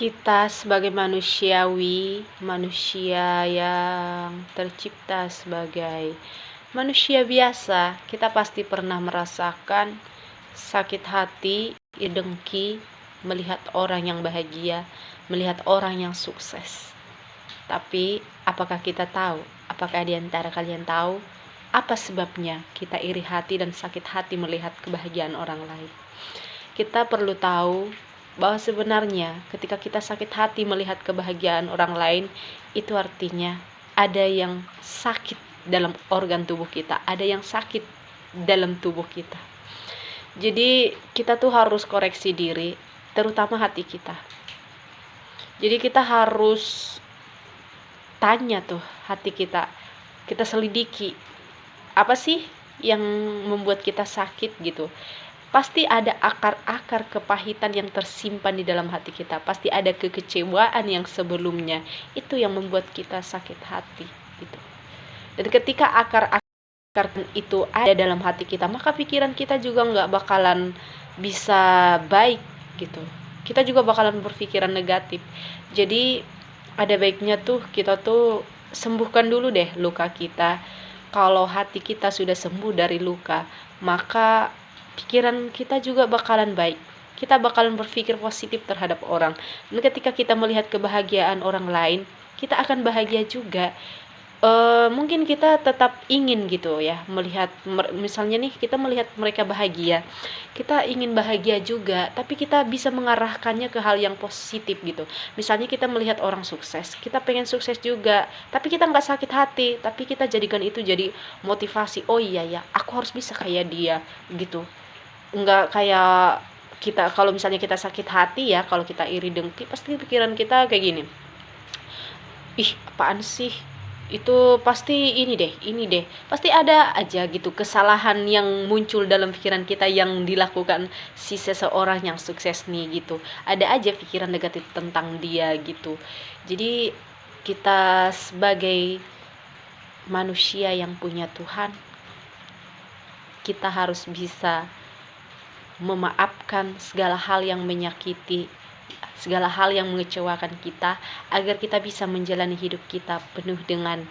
Kita sebagai manusia yang tercipta sebagai manusia biasa, kita pasti pernah merasakan sakit hati, dengki, melihat orang yang bahagia, melihat orang yang sukses. Tapi, apakah kita tahu? Apakah di antara kalian tahu apa sebabnya kita iri hati dan sakit hati melihat kebahagiaan orang lain? Kita perlu tahu bahwa sebenarnya ketika kita sakit hati melihat kebahagiaan orang lain, itu artinya ada yang sakit dalam organ tubuh kita, ada yang sakit dalam tubuh kita. Jadi kita tuh harus koreksi diri, terutama hati kita. Jadi kita harus tanya tuh hati kita, kita selidiki, apa sih yang membuat kita sakit gitu. Pasti ada akar-akar kepahitan yang tersimpan di dalam hati kita. Pasti ada kekecewaan yang sebelumnya. Itu yang membuat kita sakit hati gitu. Dan ketika akar-akar itu ada dalam hati kita, maka pikiran kita juga nggak bakalan bisa baik gitu. Kita juga bakalan berpikiran negatif. Jadi ada baiknya tuh kita tuh sembuhkan dulu deh luka kita. Kalau hati kita sudah sembuh dari luka, maka pikiran kita juga bakalan baik. Kita bakalan berpikir positif terhadap orang. Dan ketika kita melihat kebahagiaan orang lain, kita akan bahagia juga. Mungkin kita tetap ingin gitu ya, melihat misalnya nih kita melihat mereka bahagia, kita ingin bahagia juga, tapi kita bisa mengarahkannya ke hal yang positif gitu. Misalnya kita melihat orang sukses, kita pengen sukses juga, tapi kita nggak sakit hati, tapi kita jadikan itu jadi motivasi. Oh iya ya, aku harus bisa kayak dia gitu. Nggak kayak kita kalau misalnya kita sakit hati ya, kalau kita iri dengki, pasti pikiran kita kayak gini, ih apaan sih, itu pasti ini deh, pasti ada aja gitu kesalahan yang muncul dalam pikiran kita yang dilakukan si seseorang yang sukses nih gitu. Ada aja pikiran negatif tentang dia gitu. Jadi kita sebagai manusia yang punya Tuhan, kita harus bisa memaafkan segala hal yang menyakiti, segala hal yang mengecewakan kita, agar kita bisa menjalani hidup kita penuh dengan